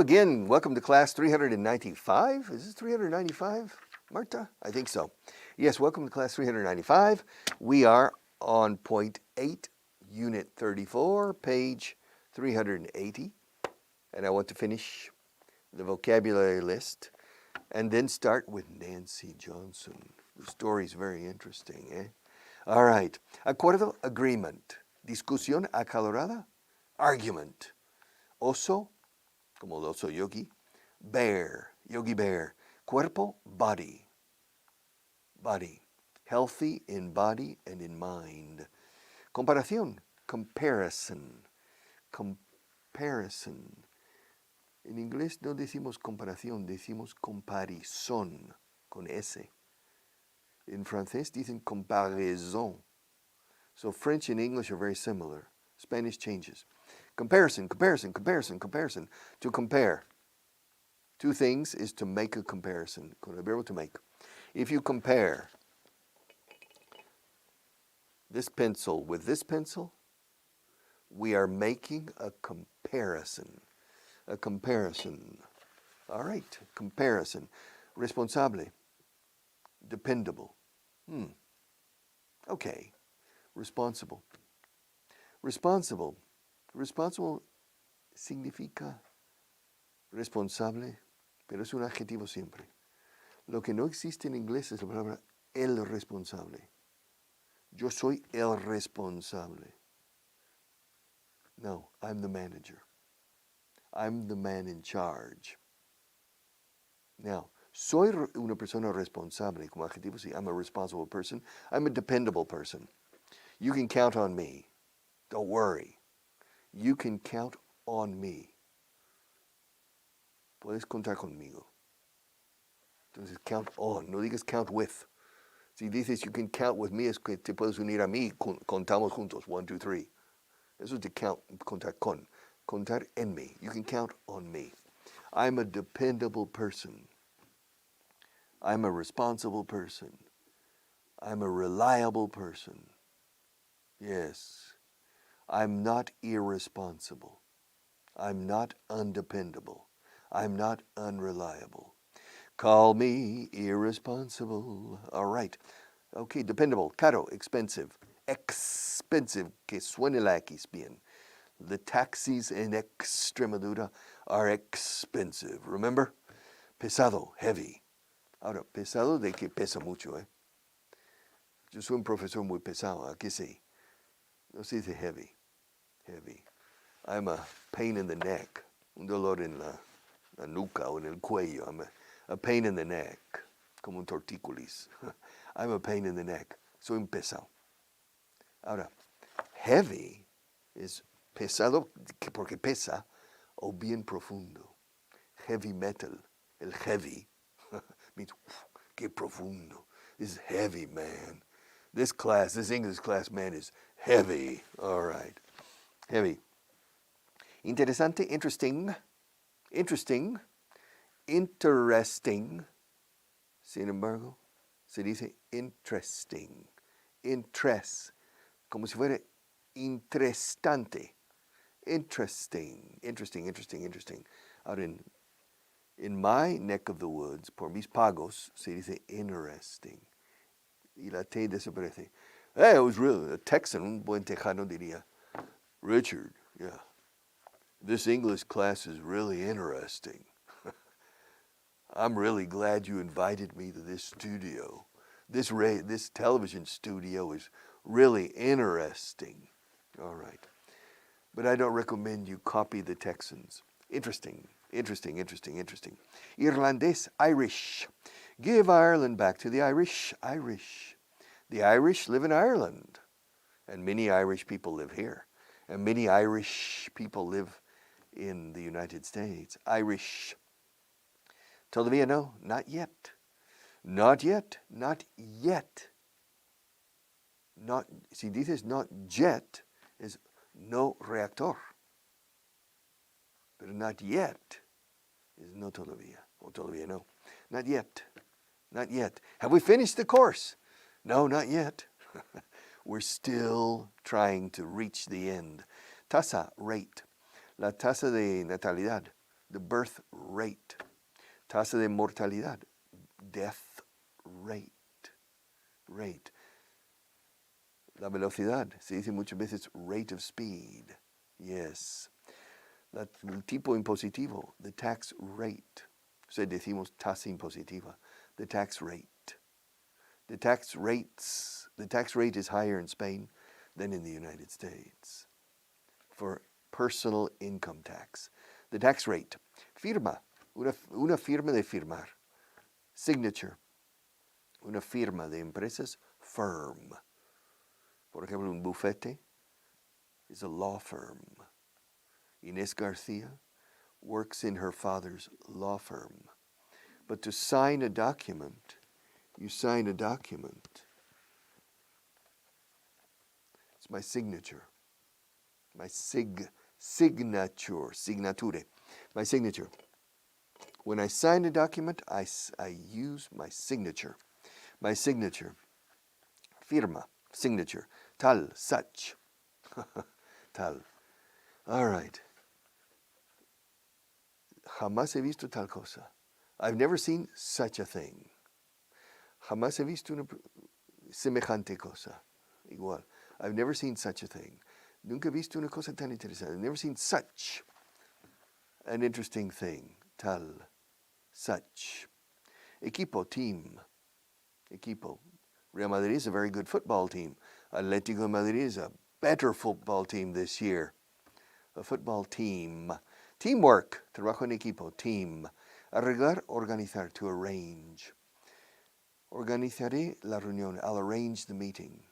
again. Welcome to class 395. Is this 395, Marta? I think so. Yes, welcome to class 395. We are on point 8, unit 34, page 380. And I want to finish the vocabulary list and then start with Nancy Johnson. The story is very interesting, eh? All right. Acuerdo, agreement. Discusión acalorada, argument. Oso, como el oso yogi. Bear, yogi bear. Cuerpo, body. Body. Healthy in body and in mind. Comparación, comparison. Comparison. En inglés no decimos comparación, decimos comparison, con S. In francés dicen comparaison. So French and English are very similar. Spanish changes. Comparison, comparison, comparison, comparison. To compare. Two things is to make a comparison. Con el verbo to make. If you compare this pencil with this pencil, we are making a comparison. A comparison. All right, comparison. Responsable. Dependable. Okay. Responsible. Responsible. Responsible significa responsable, pero es un adjetivo siempre. Lo que no existe en inglés es la palabra el responsable. Yo soy el responsable. No, I'm the manager. I'm the man in charge. Now, soy una persona responsable, como adjetivo, sí, I'm a responsible person. I'm a dependable person. You can count on me. Don't worry. You can count on me. Puedes contar conmigo. Entonces, count on. No digas count with. Si dices you can count with me, es que te puedes unir a mí. Contamos juntos. 1, 2, 3. Eso es de count, contar con. Contar en mí. You can count on me. I'm a dependable person. I'm a responsible person. I'm a reliable person. Yes. I'm not irresponsible. I'm not undependable. I'm not unreliable. Call me irresponsible. All right. Okay, dependable. Caro, expensive. Expensive, que suene la X bien. The taxis in Extremadura are expensive. Remember? Pesado, heavy. Ahora, pesado de que pesa mucho, eh? Yo soy un profesor muy pesado, ¿a qué sí? No se dice heavy. Heavy. I'm a pain in the neck. Un dolor en la nuca o en el cuello. I'm a pain in the neck. Como un tortícolis. I'm a pain in the neck. Soy un pesado. Ahora, heavy es pesado porque pesa o bien profundo. Heavy metal. El heavy means, qué profundo. This is heavy, man. This English class, man, is heavy. All right. Heavy. Interesante, interesting. Interesting. Interesting. Sin embargo, se dice interesting. Interest. Como si fuera interesante. Interesting. Interesting, interesting, interesting. Ahora, in my neck of the woods, por mis pagos, se dice interesting. Y la T desaparece. Hey, it was really a Texan, un buen tejano diría, Richard, yeah, this English class is really interesting. I'm really glad you invited me to this studio. This television studio is really interesting. All right. But I don't recommend you copy the Texans. Interesting, interesting, interesting, interesting. Irlandés, Irish. Give Ireland back to the Irish. Irish. The Irish live in Ireland. And many Irish people live here. And many Irish people live in the United States. Irish. Todavía no, not yet. Not yet, not yet. Not, si dices not yet, is no reactor. Pero not yet is no todavía, o todavía no. Not yet, not yet. Have we finished the course? No, not yet. We're still trying to reach the end. Tasa, rate. La tasa de natalidad. The birth rate. Tasa de mortalidad. Death rate. Rate. La velocidad. Se dice muchas veces rate of speed. Yes. El tipo impositivo. The tax rate. O sea, decimos tasa impositiva. The tax rate. The tax rate is higher in Spain than in the United States for personal income tax. The tax rate. Firma. Una firma de firmar. Signature. Una firma de empresas. Firm. Por ejemplo, un bufete is a law firm. Inés Garcia works in her father's law firm. But to sign a document, you sign a document. It's my signature. My signature. Signature. My signature. When I sign a document, I use my signature. My signature. Firma. Signature. Tal. Such. Tal. All right. Jamás he visto tal cosa. I've never seen such a thing. Jamás he visto una semejante cosa. Igual. I've never seen such a thing. Nunca he visto una cosa tan interesante. I've never seen such an interesting thing. Tal. Such. Equipo, team. Equipo. Real Madrid is a very good football team. Atlético de Madrid is a better football team this year. A football team. Teamwork. Trabajo en equipo. Team. Arreglar, organizar. To arrange. Organizaré la reunión. I'll arrange the meeting.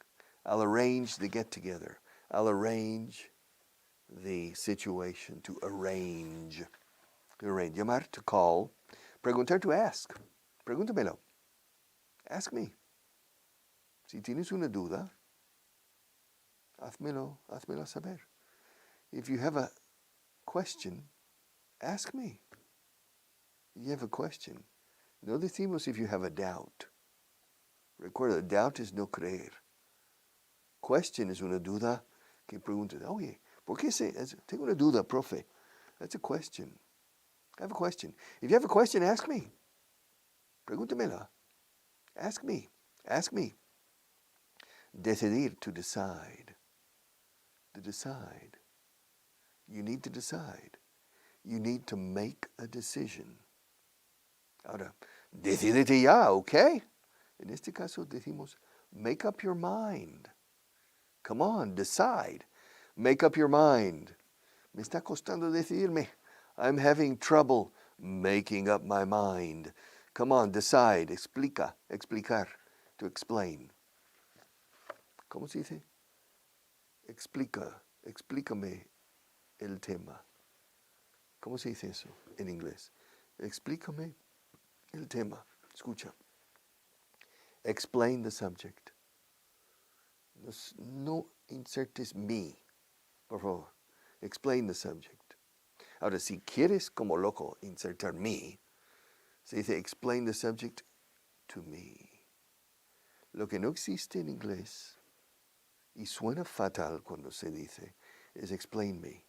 I'll arrange the get-together. I'll arrange the situation. To arrange. To arrange. Llamar, to call. Preguntar, to ask. Pregúntamelo. Ask me. Si tienes una duda, házmelo saber. If you have a question, ask me. You have a question. No decimos if you have a doubt. Recuerda, doubt is no creer. Question es una duda que preguntas, oye, ¿por qué tengo una duda, profe? That's a question. I have a question. If you have a question, ask me. Pregúntamela. Ask me. Ask me. Decidir, to decide. To decide. You need to decide. You need to make a decision. Ahora, decídete ya, ¿ok? En este caso decimos, make up your mind. Come on, decide. Make up your mind. Me está costando decidirme. I'm having trouble making up my mind. Come on, decide. Explica. Explicar. To explain. ¿Cómo se dice? Explícame el tema. ¿Cómo se dice eso en inglés? Explícame el tema. Escucha. Explain the subject. No insertes me, por favor. Explain the subject. Ahora, si quieres como loco insertar me, se dice explain the subject to me. Lo que no existe en inglés y suena fatal cuando se dice es explain me,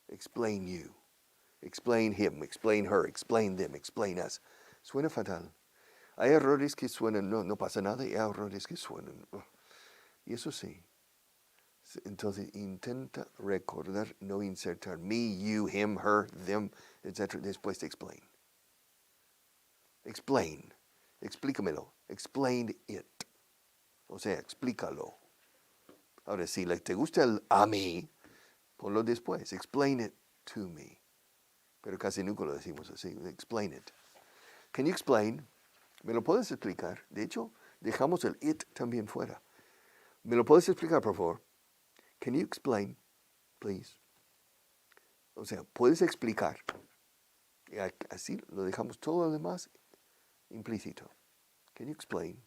explain you, explain him, explain her, explain them, explain us. Suena fatal. Hay errores que suenan, no pasa nada, y hay errores que suenan. Y eso sí. Entonces intenta recordar, no insertar me, you, him, her, them, etc. Después de explain. Explain. Explícamelo. Explain it. O sea, explícalo. Ahora, si te gusta el a mí, ponlo después. Explain it to me. Pero casi nunca lo decimos así. Explain it. Can you explain? ¿Me lo puedes explicar? De hecho, dejamos el it también fuera. ¿Me lo puedes explicar, por favor? Can you explain, please? O sea, ¿puedes explicar? Y así lo dejamos todo lo demás implícito. Can you explain?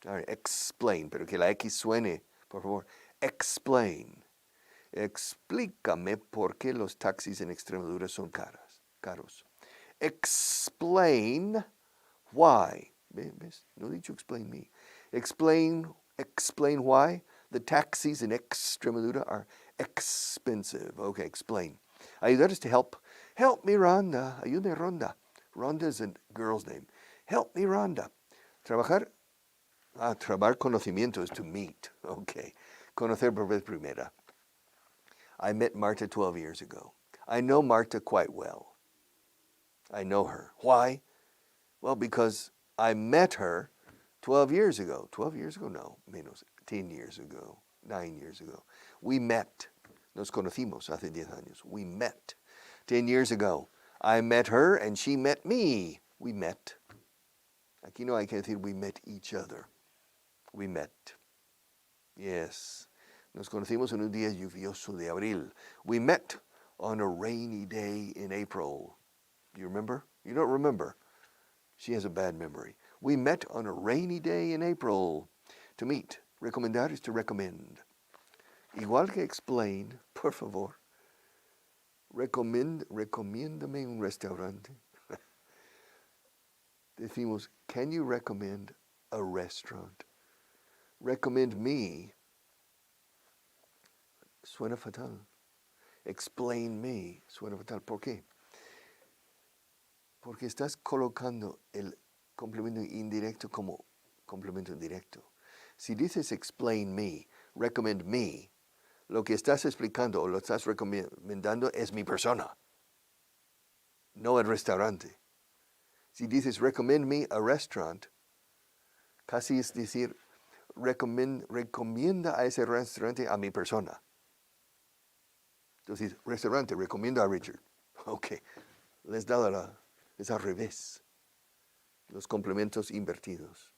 All right, explain, pero que la X suene, por favor. Explain. Explícame por qué los taxis en Extremadura son caros. Explain why. ¿Ves? No he dicho explain me. Explain why the taxis in Extremadura are expensive. Okay, explain. Ayudar is to help Help me, Rhonda. Ayúdame, Rhonda. Rhonda is a girl's name. Help me, Rhonda. Trabajar. Trabar conocimiento is to meet. Okay. Conocer por vez primera. I met Marta 12 years ago. I know Marta quite well. I know her. Why? Well, because I met her 12 years ago. 12 years ago? No, menos. 10 years ago. 9 years ago. We met. Nos conocimos hace 10 años. We met. 10 years ago. I met her and she met me. We met. Aquí no hay que decir we met each other. We met. Yes. Nos conocimos en un día lluvioso de abril. We met on a rainy day in April. Do you remember? You don't remember. She has a bad memory. We met on a rainy day in April. To meet. Recomendar is to recommend. Igual que explain, por favor. Recomiéndame un restaurante. Decimos, can you recommend a restaurant? Recommend me. Suena fatal. Explain me. Suena fatal. ¿Por qué? Porque estás colocando el complemento indirecto como complemento directo. Si dices explain me, recommend me, lo que estás explicando o lo estás recomendando es mi persona, no el restaurante. Si dices recommend me a restaurant, casi es decir recomienda a ese restaurante a mi persona. Entonces, restaurante, recomiendo a Richard. Ok, les da es al revés. Los complementos invertidos.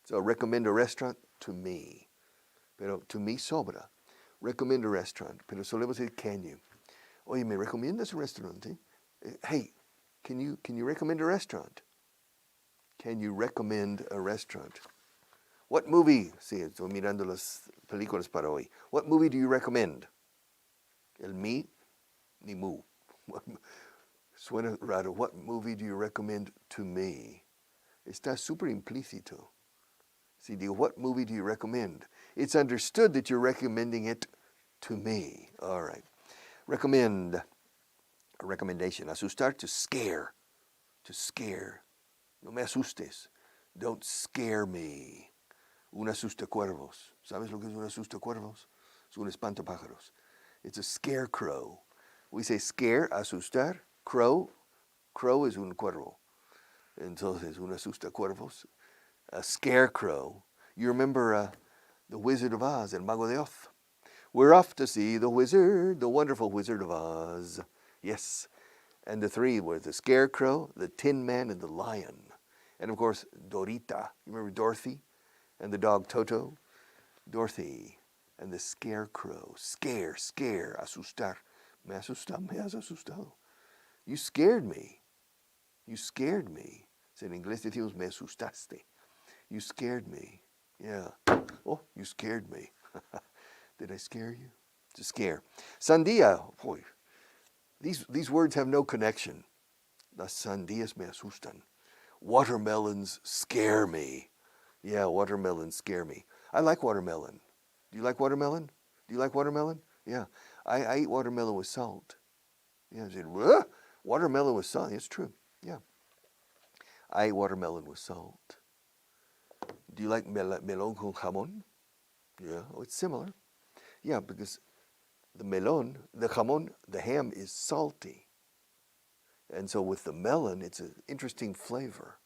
So, recommend a restaurant to me. Pero to me sobra. Recommend a restaurant. Pero solemos decir, can you? Oye, ¿me recomiendas un restaurante? Hey, can you recommend a restaurant? Can you recommend a restaurant? What movie? Sí, estoy mirando las películas para hoy. What movie do you recommend? El me, ni mu. Suena raro. What movie do you recommend to me? Está súper implícito. Si digo, what movie do you recommend? It's understood that you're recommending it to me. All right. Recommend. A recommendation. Asustar, to scare. To scare. No me asustes. Don't scare me. Un asustacuervos. ¿Sabes lo que es un asustacuervos? Es un espantapájaros. It's a scarecrow. We say scare, asustar. Crow. Crow is un cuervo. Entonces, un asustacuervos. A scarecrow. You remember the Wizard of Oz, El Mago de Oz. We're off to see the wizard, the wonderful Wizard of Oz. Yes. And the three were the scarecrow, the tin man, and the lion. And of course, Dorita. You remember Dorothy? And the dog Toto? Dorothy. And the scarecrow. Scare, asustar. Me has asustado. You scared me. You scared me. So en inglés decimos me asustaste. You scared me. Yeah. Oh, you scared me. Did I scare you? To scare. Sandía. Boy, these words have no connection. Las sandías me asustan. Watermelons scare me. Yeah, watermelons scare me. I like watermelon. Do you like watermelon? Do you like watermelon? Yeah. I eat watermelon with salt. Yeah, I said, what? Watermelon with salt. It's true. Yeah. I eat watermelon with salt. Do you like melón con jamón? Yeah, oh, it's similar. Yeah, because the melón, the jamón, the ham is salty. And so with the melon, it's an interesting flavor.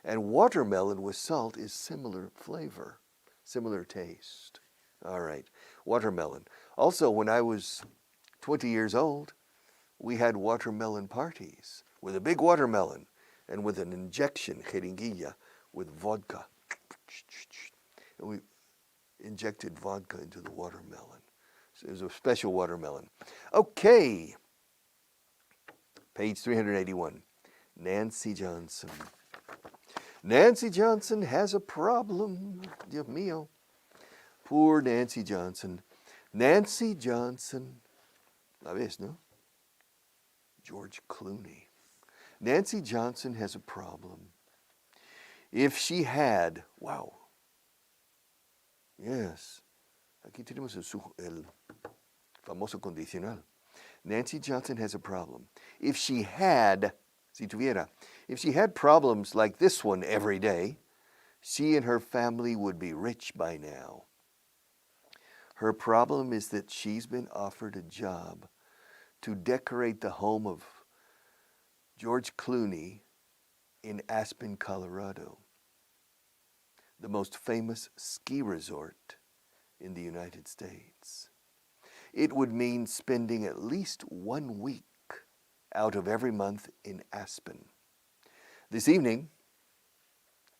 And watermelon with salt is similar flavor, similar taste. All right, watermelon. Also, when I was 20 years old, we had watermelon parties with a big watermelon and with an injection, jeringuilla, with vodka. And we injected vodka into the watermelon. So it was a special watermelon. Okay. Page 381. Nancy Johnson. Nancy Johnson has a problem. Dios mío. Poor Nancy Johnson. Nancy Johnson. La ves, no? George Clooney. Nancy Johnson has a problem. If she had, wow. Yes. Aquí tenemos el famoso condicional. Nancy Johnson has a problem. If she had, si tuviera, if she had problems like this one every day, she and her family would be rich by now. Her problem is that she's been offered a job to decorate the home of George Clooney in Aspen, Colorado, the most famous ski resort in the United States. It would mean spending at least 1 week out of every month in Aspen. This evening,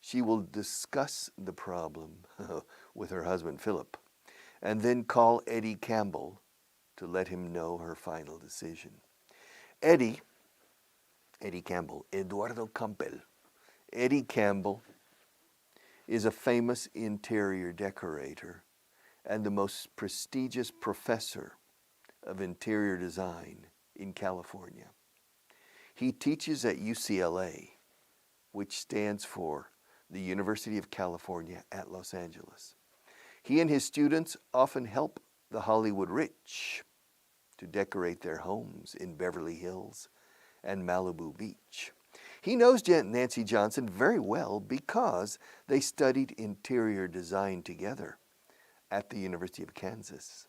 she will discuss the problem with her husband, Philip, and then call Eddie Campbell to let him know her final decision. Eddie Campbell, Eduardo Campbell. Eddie Campbell is a famous interior decorator and the most prestigious professor of interior design in California. He teaches at UCLA, which stands for the University of California at Los Angeles. He and his students often help the Hollywood rich to decorate their homes in Beverly Hills and Malibu Beach. He knows Nancy Johnson very well because they studied interior design together at the University of Kansas.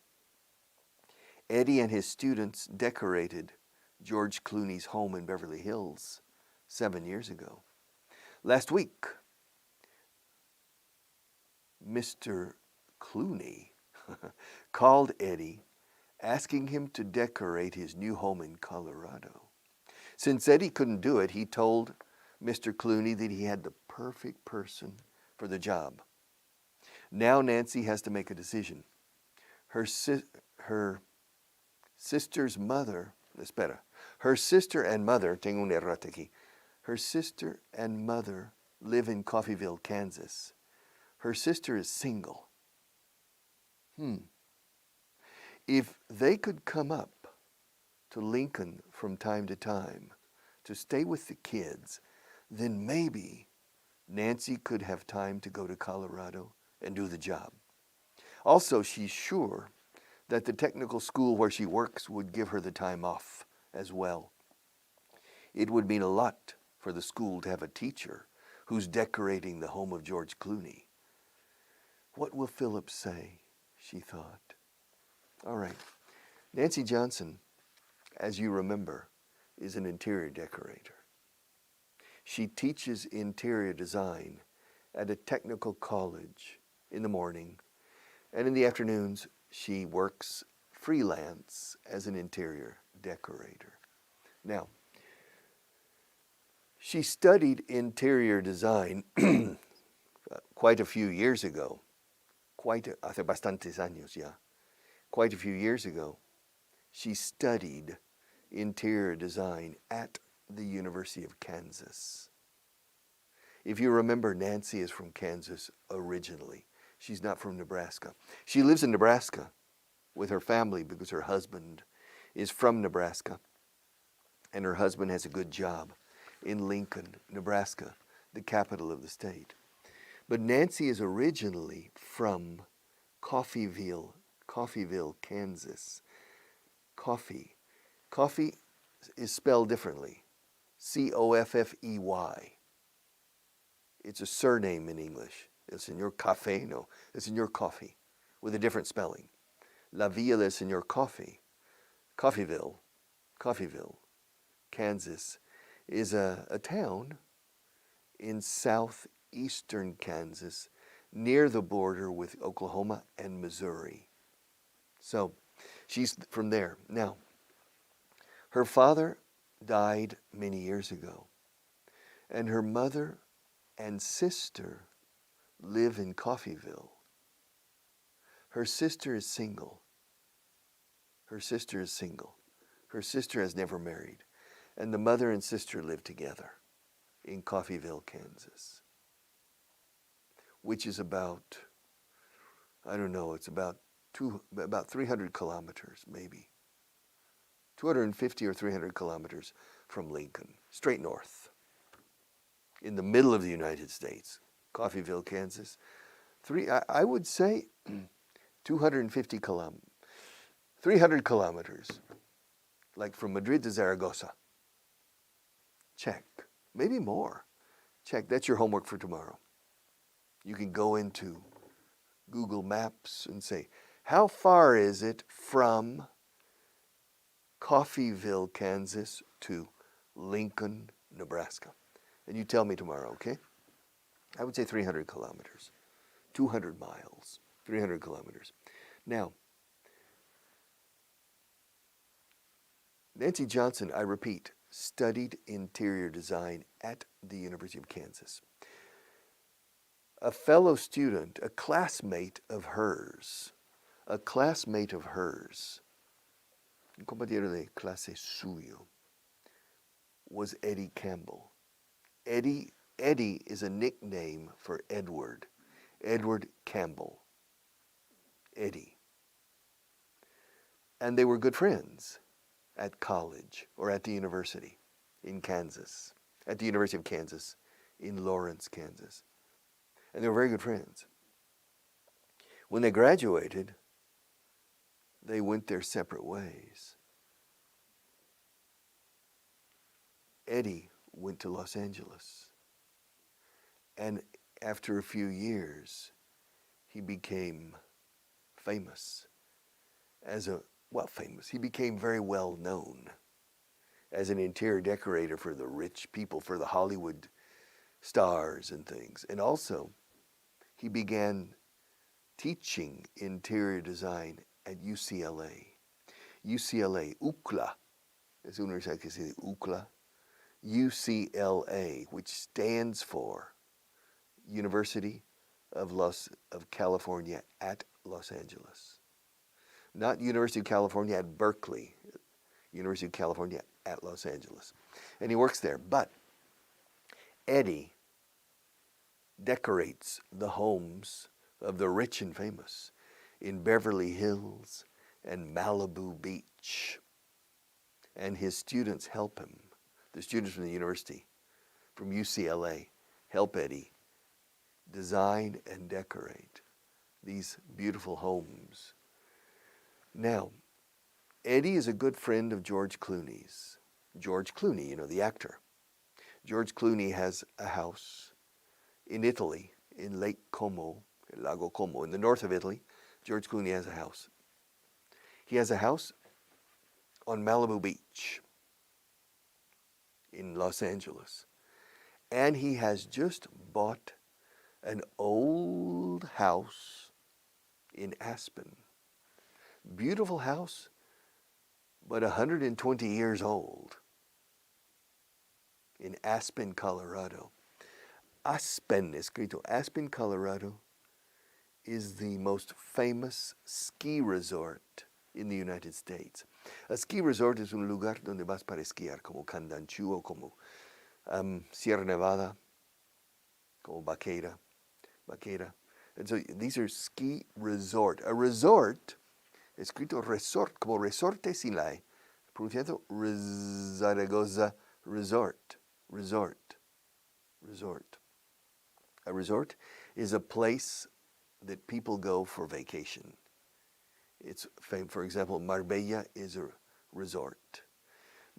Eddie and his students decorated George Clooney's home in Beverly Hills 7 years ago. Last week, Mr. Clooney called Eddie, asking him to decorate his new home in Colorado. Since Eddie couldn't do it, he told Mr. Clooney that he had the perfect person for the job. Now Nancy has to make a decision. Her sister's mother, her sister and mother, tengo un error aquí. Her sister and mother live in Coffeyville, Kansas. Her sister is single. If they could come up to Lincoln from time to time to stay with the kids, then maybe Nancy could have time to go to Colorado and do the job. Also, she's sure that the technical school where she works would give her the time off as well. It would mean a lot for the school to have a teacher who's decorating the home of George Clooney. What will Philip say? She thought. All right. Nancy Johnson, as you remember, is an interior decorator. She teaches interior design at a technical college in the morning, and in the afternoons she works freelance as an interior decorator. Now, she studied interior design quite a few years ago. Hace bastantes años ya. Quite a few years ago, she studied interior design at the University of Kansas. If you remember, Nancy is from Kansas originally. She's not from Nebraska. She lives in Nebraska with her family because her husband is from Nebraska, and her husband has a good job in Lincoln, Nebraska, the capital of the state. But Nancy is originally from Coffeyville, Kansas. Coffee is spelled differently. Coffey. It's a surname in English. El Señor Café, no, El Señor Coffee, with a different spelling. La Villa del Señor Coffee, Coffeyville, Kansas, is a town in southeastern Kansas near the border with Oklahoma and Missouri. So she's from there. Now, her father died many years ago, and her mother and sister live in Coffeyville. Her sister is single. Her sister has never married, and the mother and sister live together in Coffeyville, Kansas, which is about, it's about 300 kilometers, maybe. 250 or 300 kilometers from Lincoln, straight north, in the middle of the United States, Coffeyville, Kansas. I would say 250 kilometers, 300 kilometers, like from Madrid to Zaragoza, check, maybe more. Check, that's your homework for tomorrow. You can go into Google Maps and say, how far is it from Coffeyville, Kansas to Lincoln, Nebraska? And you tell me tomorrow, okay? I would say 300 kilometers, 200 miles, 300 kilometers. Now, Nancy Johnson, I repeat, studied interior design at the University of Kansas. A fellow student, a classmate of hers, un compañero de clase suyo, was Eddie Campbell. Eddie is a nickname for Edward Campbell. Eddie. And they were good friends at college or at the university in Kansas, at the University of Kansas in Lawrence, Kansas. And they were very good friends. When they graduated, they went their separate ways. Eddie went to Los Angeles. And after a few years, he became famous he became very well known as an interior decorator for the rich people, for the Hollywood stars and things. And also, he began teaching interior design at UCLA. UCLA, UCLA, es una universidad que se dice UCLA. UCLA, which stands for University of California at Los Angeles. Not University of California at Berkeley, University of California at Los Angeles. And he works there. But Eddie decorates the homes of the rich and famous in Beverly Hills and Malibu Beach. And his students help him. The students from the university, from UCLA, help Eddie design and decorate these beautiful homes. Now, Eddie is a good friend of George Clooney's. George Clooney, you know, the actor. George Clooney has a house in Italy, in Lake Como, Lago Como, in the north of Italy. George Clooney has a house. He has a house on Malibu Beach in Los Angeles. And he has just bought an old house in Aspen. Beautiful house, but 120 years old in Aspen, Colorado. Aspen, escrito Aspen, Colorado, is the most famous ski resort in the United States. A ski resort es un lugar donde vas para esquiar, como Candanchú o como Sierra Nevada, como Vaquera. And so these are ski resort. A resort, escrito resort, como resorte sin la E, pronunciado Zaragoza resort. A resort is a place that people go for vacation. It's famous, for example, Marbella is a resort.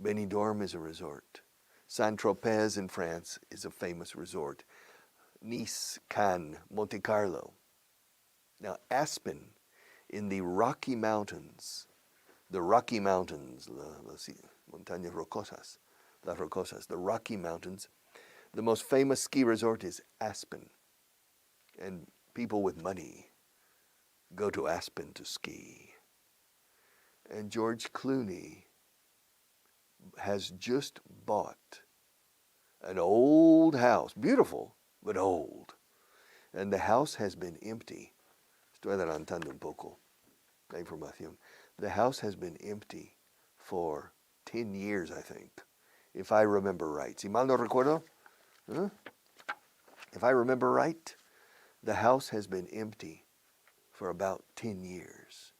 Benidorm is a resort. Saint-Tropez in France is a famous resort. Nice, Cannes, Monte Carlo. Now, Aspen, in the Rocky Mountains, las montañas rocosas, las rocosas, the Rocky Mountains, the most famous ski resort is Aspen. And people with money go to Aspen to ski. And George Clooney has just bought an old house, beautiful, but old. And the house has been empty. Estoy adelantando un poco la información. The house has been empty for 10 years, I think, if I remember right. Si mal no recuerdo, if I remember right, the house has been empty for about 10 years.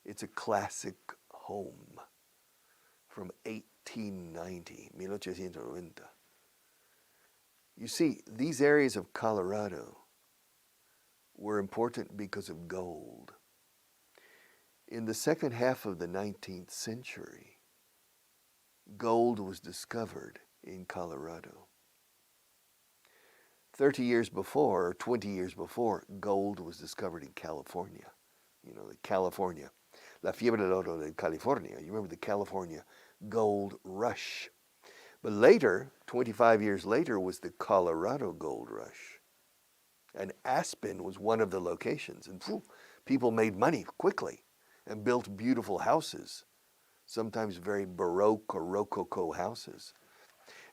It's a classic home from 1890. You see, these areas of Colorado were important because of gold. In the second half of the 19th century, gold was discovered in Colorado. 30 years before, or 20 years before, gold was discovered in California. You know, California. La fiebre del oro de California. You remember the California gold rush. But later, 25 years later, was the Colorado gold rush. And Aspen was one of the locations. And people made money quickly and built beautiful houses, sometimes very Baroque or Rococo houses.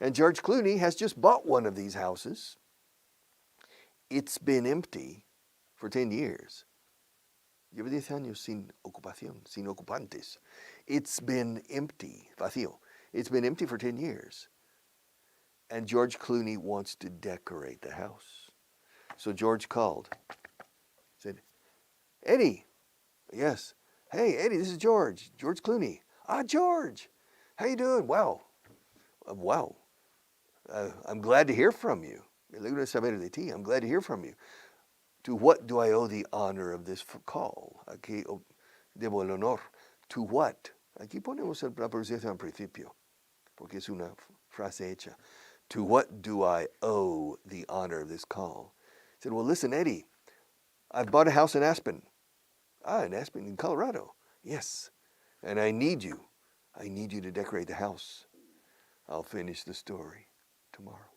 And George Clooney has just bought one of these houses. It's been empty for 10 years. Lleva 10 años sin ocupación, sin ocupantes. It's been empty, vacío. It's been empty for 10 years. And George Clooney wants to decorate the house. So George called, said, Eddie. Yes. Hey, Eddie, this is George Clooney. Ah, George, how you doing? Wow. Wow. I'm glad to hear from you. I'm glad to hear from you. To what do I owe the honor of this call? Aquí debo el honor. To what? Aquí ponemos la pronunciación al principio, porque es una frase hecha. To what do I owe the honor of this call? I said, well, listen, Eddie, I've bought a house in Aspen. Ah, in Aspen, in Colorado. Yes. And I need you. I need you to decorate the house. I'll finish the story tomorrow.